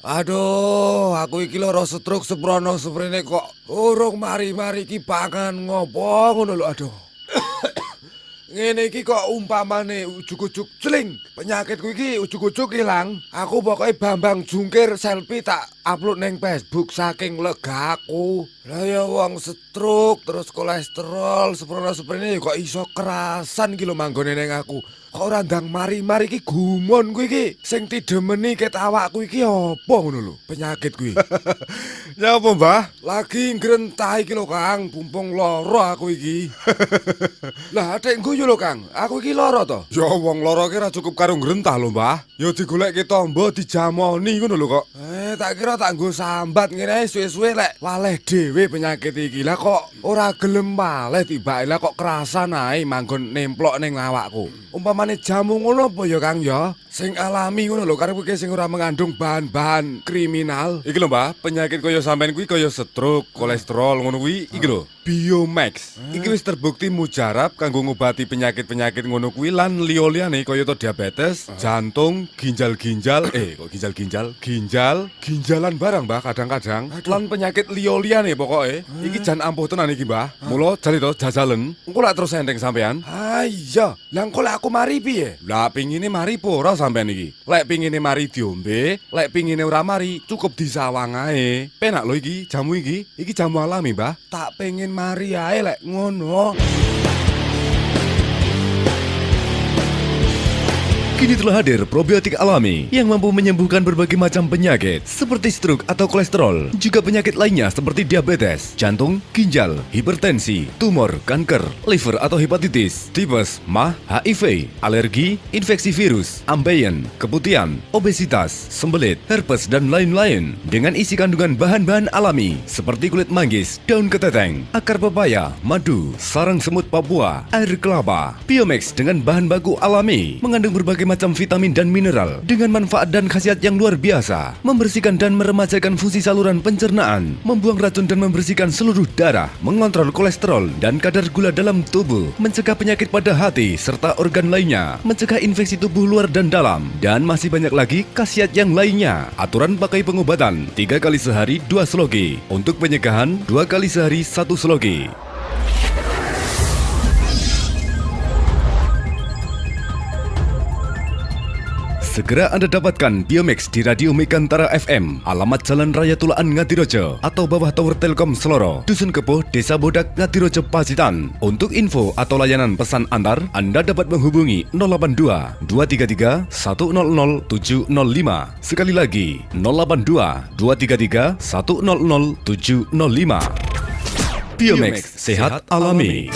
Aduh, aku iki lara stroke seprono seprene kok urung mari-mari iki pangan ngopo ngono lho aduh. Ngene iki kok umpamane ujug-ujug celing. Penyakitku iki ujug-ujug ilang. Aku pokoke Bambang Jungkir selfie tak upload ning Facebook saking legaku. Lah ya wong stroke terus kolesterol seprono-seprene kok iso kerasan iki lho manggone ning aku. Kok ora ndang mari-mari iki gumun kuwi iki. Sing tidemeni ket awakku iki apa ngono lho, penyakit kuwi. Ya apa, Mbah? Lagi ngrentah iki lho, Kang, bumpung lara aku iki. Lah adekku yo lho, Kang. Aku iki lara to. Ya wong lara ki ora cukup karo ngrentah lho, Mbah. Ya digoleki tombo dijamoni ngono lho kok. Tak kira tak nggo sambat ngene ae suwe-suwe lek waleh dhewe penyakit iki. Lah kok ora gelem waleh tibake lah kok kerasan ae manggon nemplok ning awakku. Umpamane jamu ngono apa ya, Kang ya? Sing alami ngono lho, karep iki sing ora mengandung bahan-bahan kriminal. Iki lho, Mbah, penyakit kaya sampean kuwi kaya stroke, kolesterol ngono kuwi iki lho. Biomax. Iki wis terbukti mujarab kanggo ngobati penyakit-penyakit ngono kuwi lan liya-liyane kaya to diabetes, jantung, ginjal-ginjal, kok ginjal-ginjal, ginjalan barang, Mbah, kadang-kadang. Lan penyakit liya-liyane pokoke. Iki jan ampuh tenan iki, Mbah. Mula jane to jajalen. Engko lak terus enteng sampean. Ah iya, lah engko lek aku mari piye? Lah pingine mari po ora sampean iki. Lek pingine mari diombe, lek pingine ora mari cukup disawang ae. Penak lho iki jamu iki. Iki jamu alami, Mbah. Tak pengen mari ae lek ngono. Kini telah hadir probiotik alami yang mampu menyembuhkan berbagai macam penyakit seperti stroke atau kolesterol, juga penyakit lainnya seperti diabetes, jantung, ginjal, hipertensi, tumor, kanker, liver atau hepatitis, tipes, MAH, HIV, alergi, infeksi virus, ambeien, keputihan, obesitas, sembelit, herpes, dan lain-lain dengan isi kandungan bahan-bahan alami seperti kulit manggis, daun keteteng, akar pepaya, madu, sarang semut Papua, air kelapa. Biomax dengan bahan baku alami mengandung berbagai macam vitamin dan mineral dengan manfaat dan khasiat yang luar biasa, membersihkan dan meremajakan fungsi saluran pencernaan, membuang racun dan membersihkan seluruh darah, mengontrol kolesterol dan kadar gula dalam tubuh, mencegah penyakit pada hati serta organ lainnya, mencegah infeksi tubuh luar dan dalam, dan masih banyak lagi khasiat yang lainnya. Aturan pakai pengobatan 3 kali sehari 2 slogi, untuk pencegahan 2 kali sehari 1 slogi. Segera Anda dapatkan Biomax di Radio Megantara FM, alamat Jalan Raya Tulaan Ngadirojo, atau bawah Tower Telkom Seloro, Dusun Kepuh, Desa Bodak, Ngadirojo, Pacitan. Untuk info atau layanan pesan antar, Anda dapat menghubungi 082 233 100 705. Sekali lagi, 082 233 100 705. Biomax, sehat alami.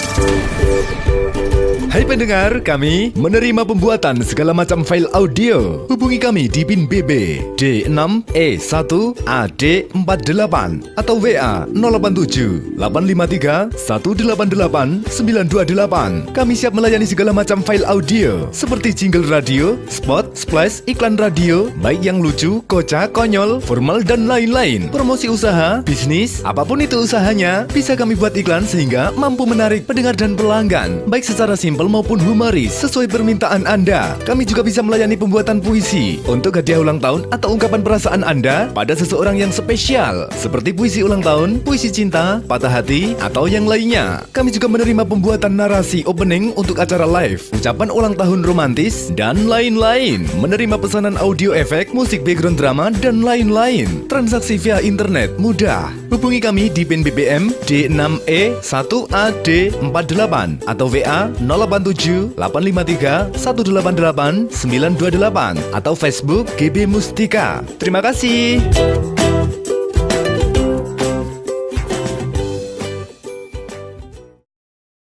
Hai pendengar, kami menerima pembuatan segala macam file audio. Hubungi kami di PIN BB D6E1AD48 atau WA 087 853 188 928. Kami siap melayani segala macam file audio seperti jingle radio, spot, splash, iklan radio, baik yang lucu, kocak, konyol, formal, dan lain-lain. Promosi usaha, bisnis, apapun itu usahanya, bisa kami buat iklan sehingga mampu menarik pendengar dan pelanggan, baik secara simpel maupun humoris sesuai permintaan Anda. Kami juga bisa melayani pembuatan puisi untuk hadiah ulang tahun atau ungkapan perasaan Anda pada seseorang yang spesial, seperti puisi ulang tahun, puisi cinta, patah hati, atau yang lainnya. Kami juga menerima pembuatan narasi opening untuk acara live, ucapan ulang tahun romantis, dan lain-lain. Menerima pesanan audio efek, musik background drama, dan lain-lain. Transaksi via internet mudah. Hubungi kami di PIN BBM D6E1AD48 atau WA 087 853 188 928 atau Facebook GB Mustika. Terima kasih.